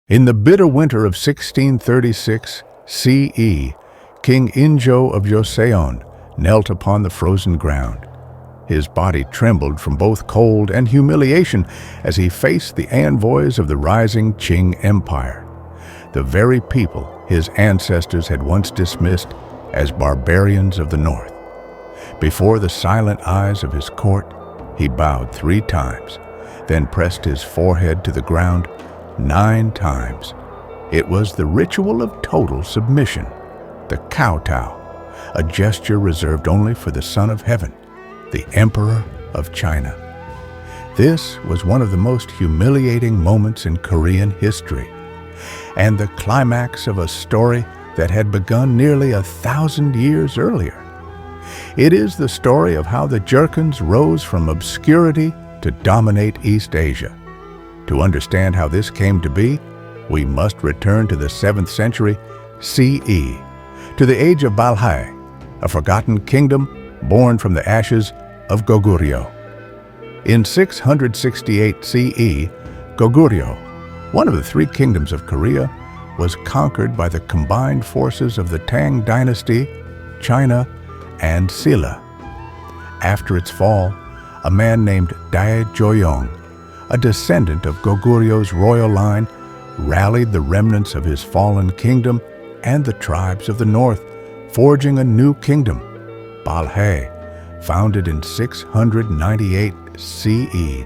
In the bitter winter of 1636 CE, King Injo of Joseon knelt upon the frozen ground. His body trembled from both cold and humiliation as he faced the envoys of the rising Qing Empire, the very people his ancestors had once dismissed as barbarians of the north. Before the silent eyes of his court, he bowed 3 times, then pressed his forehead to the ground 9 times. It was the ritual of total submission, the kowtow, a gesture reserved only for the Son of Heaven, the Emperor of China. This was one of the most humiliating moments in Korean history, and the climax of a story that had begun nearly 1,000 years earlier. It is the story of how the Jurchens rose from obscurity to dominate East Asia. To understand how this came to be, we must return to the 7th century CE, to the age of Balhae, a forgotten kingdom born from the ashes of Goguryeo. In 668 CE, Goguryeo, one of the 3 kingdoms of Korea, was conquered by the combined forces of the Qing Dynasty, China, and Silla. After its fall, a man named Joseon, a descendant of Goguryeo's royal line, rallied the remnants of his fallen kingdom and the tribes of the north, forging a new kingdom, Balhae, founded in 698 CE.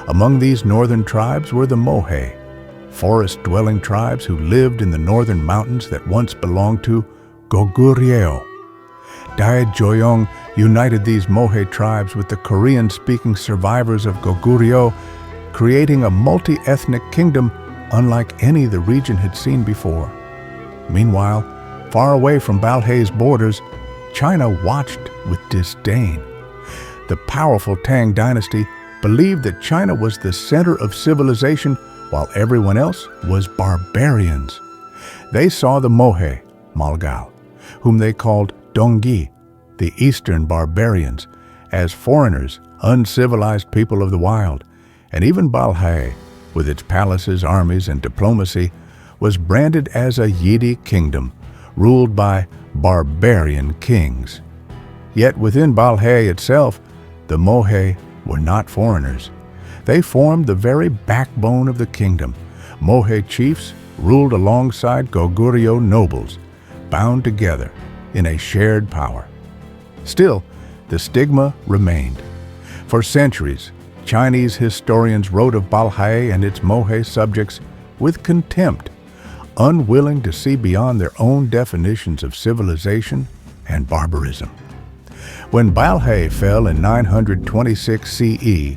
Among these northern tribes were the Mohe, forest-dwelling tribes who lived in the northern mountains that once belonged to Goguryeo. Joseon united these Mohe tribes with the Korean-speaking survivors of Goguryeo, creating a multi-ethnic kingdom unlike any the region had seen before. Meanwhile, far away from Balhae's borders, China watched with disdain. The powerful Qing Dynasty believed that China was the center of civilization while everyone else was barbarians. They saw the Mohe, Malgal, whom they called Dongyi, the eastern barbarians, as foreigners, uncivilized people of the wild, and even Balhae, with its palaces, armies, and diplomacy, was branded as a Yidi kingdom, ruled by barbarian kings. Yet within Balhae itself, the Mohe were not foreigners. They formed the very backbone of the kingdom. Mohe chiefs ruled alongside Goguryeo nobles, bound together in a shared power. Still, the stigma remained. For centuries, Chinese historians wrote of Balhae and its Mohe subjects with contempt, unwilling to see beyond their own definitions of civilization and barbarism. When Balhae fell in 926 CE,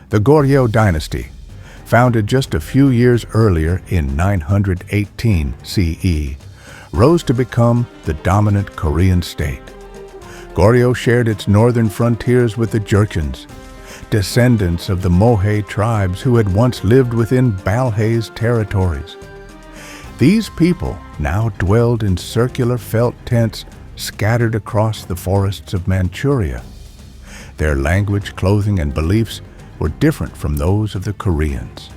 the Goryeo dynasty, founded just a few years earlier in 918 CE, rose to become the dominant Korean state. Goryeo shared its northern frontiers with the Jurchens, descendants of the Mohe tribes who had once lived within Balhae's territories. These people now dwelled in circular felt tents scattered across the forests of Manchuria. Their language, clothing, and beliefs were different from those of the Koreans.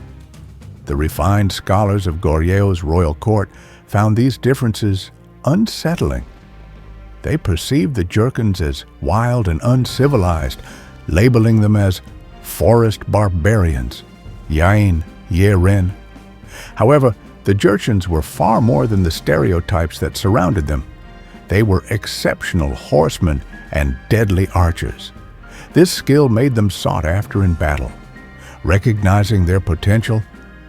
The refined scholars of Goryeo's royal court found these differences unsettling. They perceived the Jurchens as wild and uncivilized, labeling them as forest barbarians, Yain, Yerin. However, the Jurchens were far more than the stereotypes that surrounded them. They were exceptional horsemen and deadly archers. This skill made them sought after in battle. Recognizing their potential,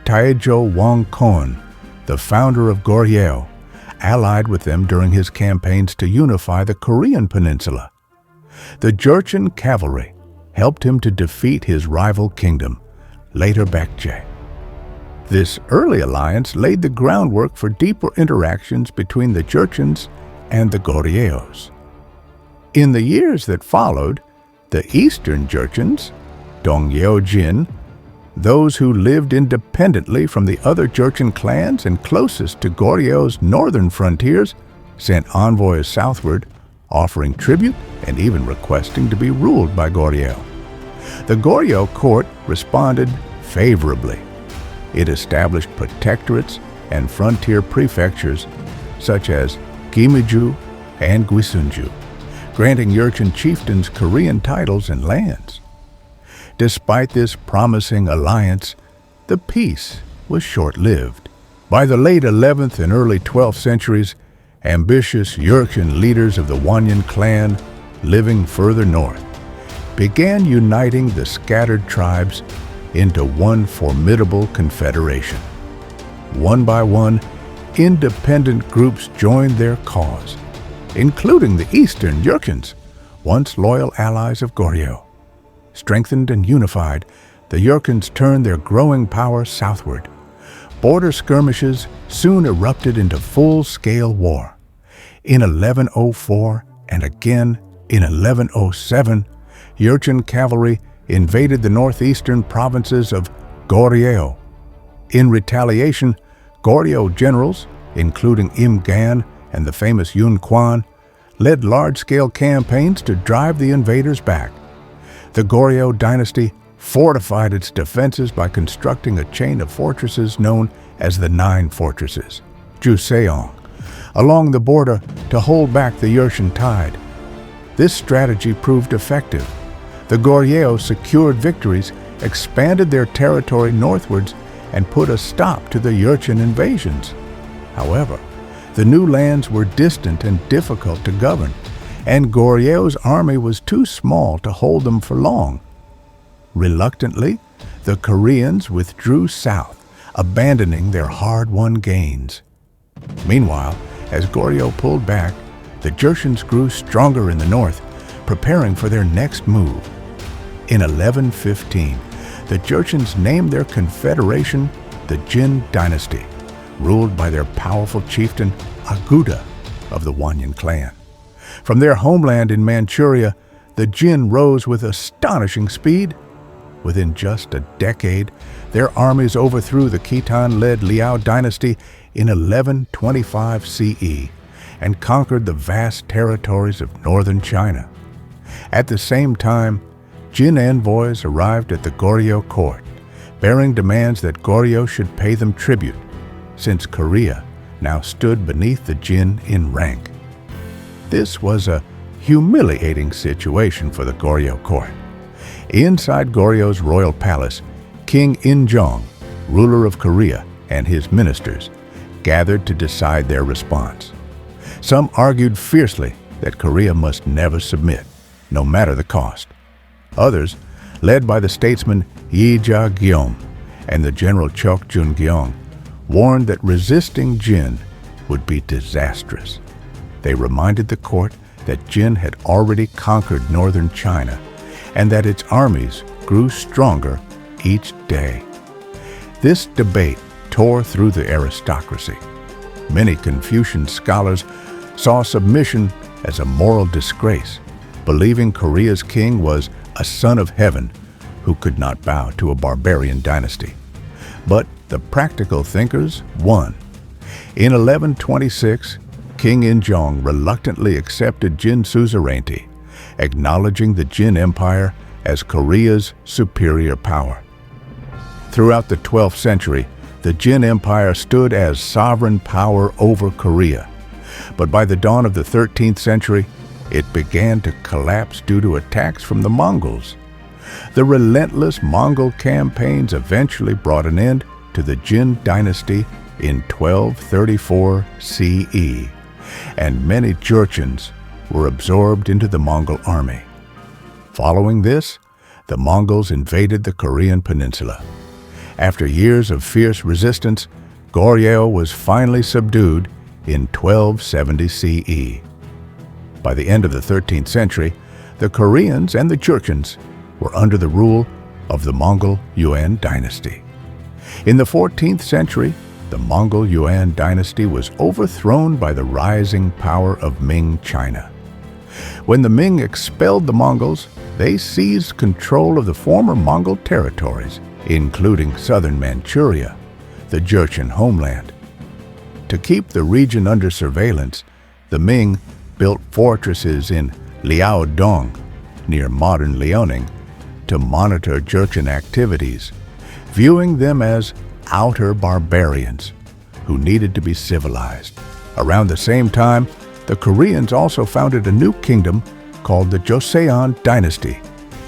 Taejo Wangkon, the founder of Goryeo, allied with them during his campaigns to unify the Korean peninsula. The Jurchen cavalry helped him to defeat his rival kingdom, later Baekje. This early alliance laid the groundwork for deeper interactions between the Jurchens and the Goryeos. In the years that followed, the Eastern Jurchens, Dongyeo-jin, those who lived independently from the other Jurchen clans and closest to Goryeo's northern frontiers, sent envoys southward, offering tribute and even requesting to be ruled by Goryeo. The Goryeo court responded favorably. It established protectorates and frontier prefectures such as Gimiju and Gwisunju, granting Jurchen chieftains Korean titles and lands. Despite this promising alliance, the peace was short-lived. By the late 11th and early 12th centuries, ambitious Jurchen leaders of the Wanyan clan, living further north, began uniting the scattered tribes into one formidable confederation. One by one, independent groups joined their cause, including the Eastern Jurchens, once loyal allies of Goryeo. Strengthened and unified, the Jurchens turned their growing power southward. Border skirmishes soon erupted into full-scale war. In 1104 and again in 1107, Jurchen cavalry invaded the northeastern provinces of Goryeo. In retaliation, Goryeo generals, including Im Gan and the famous Yun Quan, led large-scale campaigns to drive the invaders back. The Goryeo dynasty fortified its defenses by constructing a chain of fortresses known as the Nine Fortresses, Joseon, along the border to hold back the Jurchen tide. This strategy proved effective. The Goryeo secured victories, expanded their territory northwards, and put a stop to the Jurchen invasions. However, the new lands were distant and difficult to govern, and Goryeo's army was too small to hold them for long. Reluctantly, the Koreans withdrew south, abandoning their hard-won gains. Meanwhile, as Goryeo pulled back, the Jurchens grew stronger in the north, preparing for their next move. In 1115, the Jurchens named their confederation the Qing Dynasty, ruled by their powerful chieftain Aguda of the Wanyan clan. From their homeland in Manchuria, the Jin rose with astonishing speed. Within just a decade, their armies overthrew the Khitan-led Liao dynasty in 1125 CE and conquered the vast territories of northern China. At the same time, Jin envoys arrived at the Goryeo court, bearing demands that Goryeo should pay them tribute, since Korea now stood beneath the Jin in rank. This was a humiliating situation for the Goryeo court. Inside Goryeo's royal palace, King Injo, ruler of Korea, and his ministers gathered to decide their response. Some argued fiercely that Korea must never submit, no matter the cost. Others, led by the statesman Yi Ja-gyom and the general Chok Jun-gyong, warned that resisting Jin would be disastrous. They reminded the court that Jin had already conquered northern China and that its armies grew stronger each day. This debate tore through the aristocracy. Many Confucian scholars saw submission as a moral disgrace, believing Korea's king was a son of heaven who could not bow to a barbarian dynasty. But the practical thinkers won. In 1126, King Injo reluctantly accepted Jin suzerainty, acknowledging the Jin Empire as Korea's superior power. Throughout the 12th century, the Jin Empire stood as sovereign power over Korea. But by the dawn of the 13th century, it began to collapse due to attacks from the Mongols. The relentless Mongol campaigns eventually brought an end to the Qing Dynasty in 1234 CE, and many Jurchens were absorbed into the Mongol army. Following this, the Mongols invaded the Korean peninsula. After years of fierce resistance, Goryeo was finally subdued in 1270 CE. By the end of the 13th century, the Koreans and the Jurchens were under the rule of the Mongol Yuan dynasty. In the 14th century, the Mongol Yuan dynasty was overthrown by the rising power of Ming China. When the Ming expelled the Mongols, they seized control of the former Mongol territories, including southern Manchuria, the Jurchen homeland. To keep the region under surveillance, the Ming built fortresses in Liaodong, near modern Liaoning, to monitor Jurchen activities, viewing them as outer barbarians who needed to be civilized. Around the same time, the Koreans also founded a new kingdom called the Joseon Dynasty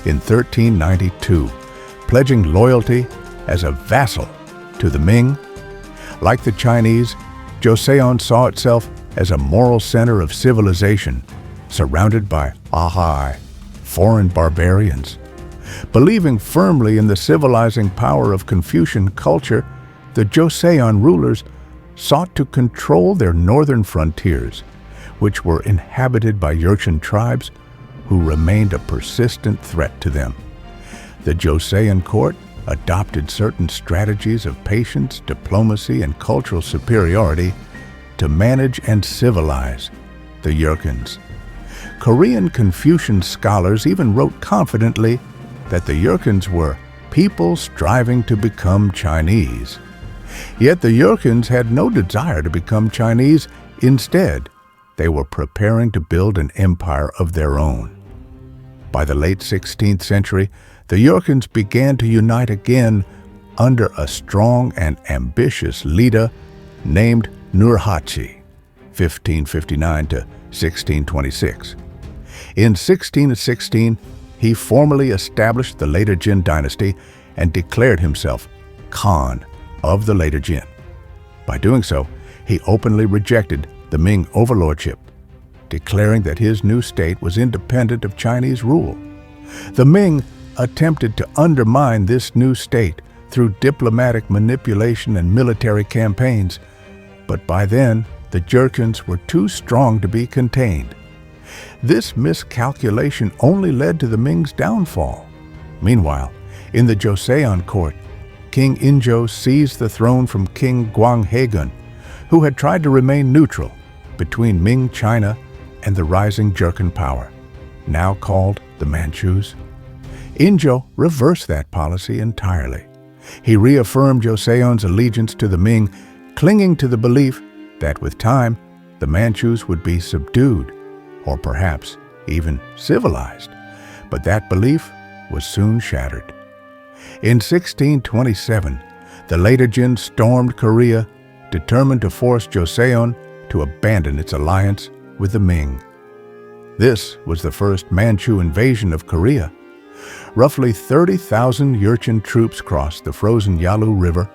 in 1392, pledging loyalty as a vassal to the Ming. Like the Chinese, Joseon saw itself as a moral center of civilization, surrounded by Balhae, foreign barbarians. Believing firmly in the civilizing power of Confucian culture, the Joseon rulers sought to control their northern frontiers, which were inhabited by Jurchen tribes who remained a persistent threat to them. The Joseon court adopted certain strategies of patience, diplomacy, and cultural superiority to manage and civilize the Jurchens. Korean Confucian scholars even wrote confidently that the Jurchens were people striving to become Chinese. Yet the Jurchens had no desire to become Chinese. Instead, they were preparing to build an empire of their own. By the late 16th century, the Jurchens began to unite again under a strong and ambitious leader named Nurhaci, 1559 to 1626. In 1616, he formally established the later Qing Dynasty and declared himself Khan of the later Qing. By doing so, he openly rejected the Ming overlordship, declaring that his new state was independent of Chinese rule. The Ming attempted to undermine this new state through diplomatic manipulation and military campaigns, but by then the Jurchens were too strong to be contained. This miscalculation only led to the Ming's downfall. Meanwhile, in the Joseon court, King Injo seized the throne from King Goguryeo, who had tried to remain neutral between Ming China and the rising Jurchen power, now called the Manchus. Injo reversed that policy entirely. He reaffirmed Joseon's allegiance to the Ming, clinging to the belief that with time, the Manchus would be subdued, or perhaps even civilized. But that belief was soon shattered. In 1627, the later Qing stormed Korea, determined to force Joseon to abandon its alliance with the Ming. This was the first Manchu invasion of Korea. Roughly 30,000 Jurchen troops crossed the frozen Yalu River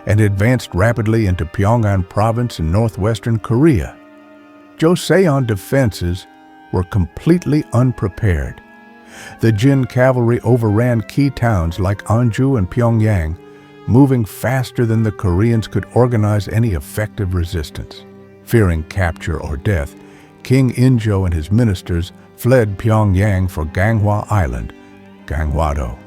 and advanced rapidly into Pyongan province in northwestern Korea. Joseon defenses were completely unprepared. The Qing cavalry overran key towns like Anju and Pyongyang, moving faster than the Koreans could organize any effective resistance. Fearing capture or death, King Injo and his ministers fled Pyongyang for Ganghwa Island, Ganghwado,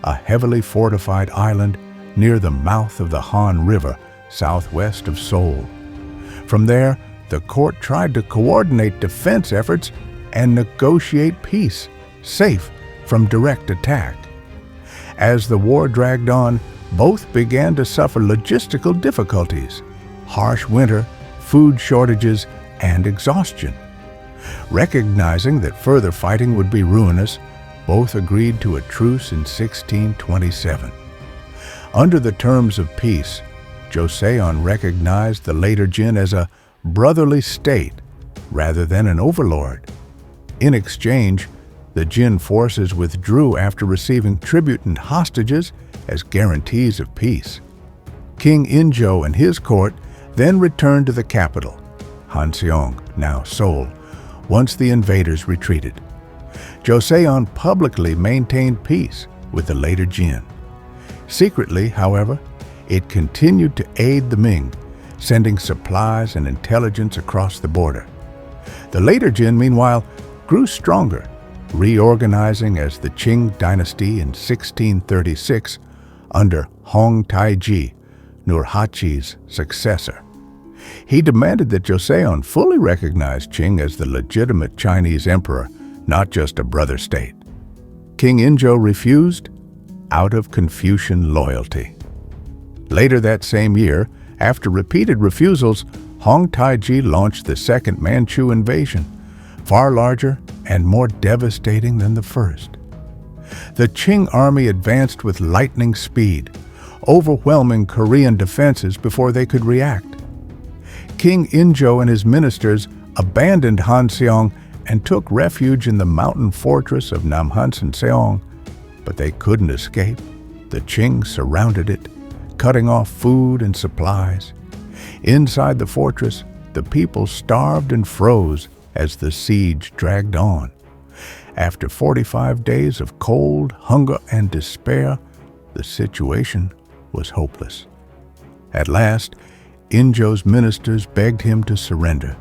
a heavily fortified island near the mouth of the Han River, southwest of Seoul. From there, the court tried to coordinate defense efforts and negotiate peace, safe from direct attack. As the war dragged on, both began to suffer logistical difficulties, harsh winter, food shortages, and exhaustion. Recognizing that further fighting would be ruinous, both agreed to a truce in 1627. Under the terms of peace, Joseon recognized the later Qing as a brotherly state rather than an overlord. In exchange, the Qing forces withdrew after receiving tribute and hostages as guarantees of peace. King Injo and his court then returned to the capital, Hanseong, now Seoul, once the invaders retreated. Joseon publicly maintained peace with the later Qing. Secretly, however, it continued to aid the Ming, sending supplies and intelligence across the border. The later Qing, meanwhile, grew stronger, reorganizing as the Qing Dynasty in 1636 under Hong Taiji, Nurhaci's successor. He demanded that Joseon fully recognize Qing as the legitimate Chinese emperor, not just a brother state. King Injo refused out of Confucian loyalty. Later that same year, after repeated refusals, Hong Taiji launched the second Manchu invasion, far larger and more devastating than the first. The Qing army advanced with lightning speed, overwhelming Korean defenses before they could react. King Injo and his ministers abandoned Hanseong and took refuge in the mountain fortress of Namhansan-seong, but they couldn't escape. The Qing surrounded it, cutting off food and supplies. Inside the fortress, the people starved and froze as the siege dragged on. After 45 days of cold, hunger, and despair, the situation was hopeless. At last, Injo's ministers begged him to surrender,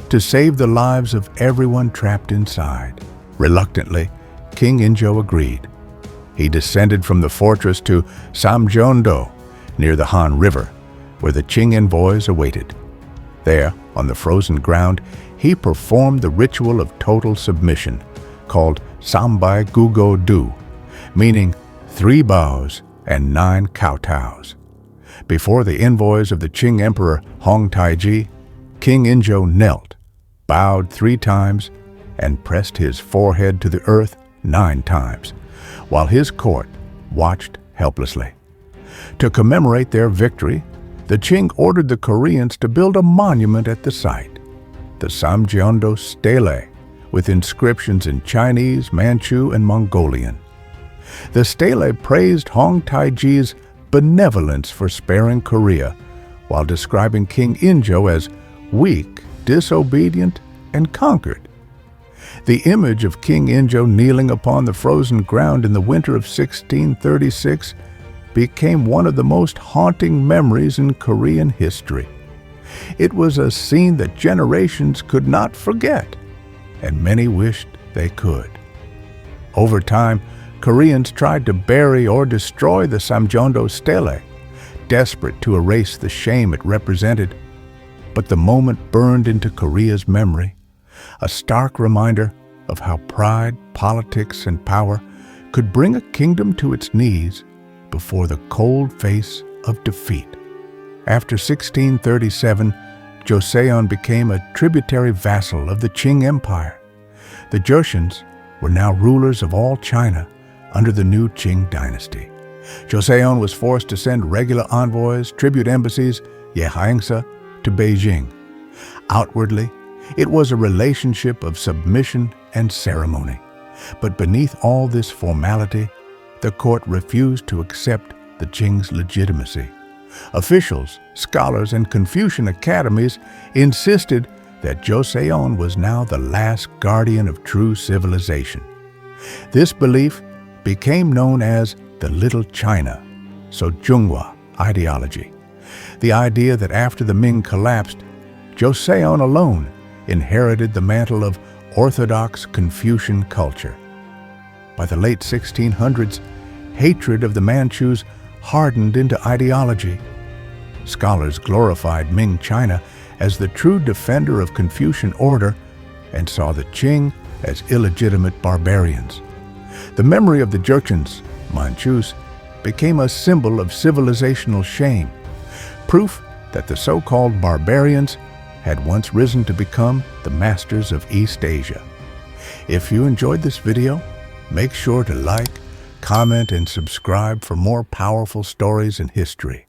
to save the lives of everyone trapped inside. Reluctantly, King Injo agreed. He descended from the fortress to Samjeondo, near the Han River, where the Qing envoys awaited. There, on the frozen ground, he performed the ritual of total submission, called Sambai Gugo Du, meaning 3 bows and 9 kowtows. Before the envoys of the Qing Emperor Hong Taiji, King Injo knelt, bowed 3 times, and pressed his forehead to the earth 9 times, while his court watched helplessly. To commemorate their victory, the Qing ordered the Koreans to build a monument at the site, the Samjeondo Stele, with inscriptions in Chinese, Manchu, and Mongolian. The stele praised Hong Taiji's benevolence for sparing Korea, while describing King Injo as weak, disobedient, and conquered. The image of King Injo kneeling upon the frozen ground in the winter of 1636 became one of the most haunting memories in Korean history. It was a scene that generations could not forget, and many wished they could. Over time, Koreans tried to bury or destroy the Samjeondo Stele, desperate to erase the shame it represented. But the moment burned into Korea's memory, a stark reminder of how pride, politics, and power could bring a kingdom to its knees before the cold face of defeat. After 1637, Joseon became a tributary vassal of the Qing Empire. The Jurchens were now rulers of all China under the new Qing Dynasty. Joseon was forced to send regular envoys, tribute embassies, yehaengsa, to Beijing. Outwardly, it was a relationship of submission and ceremony. But beneath all this formality, the court refused to accept the Qing's legitimacy. Officials, scholars, and Confucian academies insisted that Joseon was now the last guardian of true civilization. This belief became known as the Little China, Sojunghwa ideology, the idea that after the Ming collapsed, Joseon alone inherited the mantle of orthodox Confucian culture. By the late 1600s, hatred of the Manchus hardened into ideology. Scholars glorified Ming China as the true defender of Confucian order and saw the Qing as illegitimate barbarians. The memory of the Jurchens, Manchus, became a symbol of civilizational shame, proof that the so-called barbarians had once risen to become the masters of East Asia. If you enjoyed this video, make sure to like, comment, and subscribe for more powerful stories in history.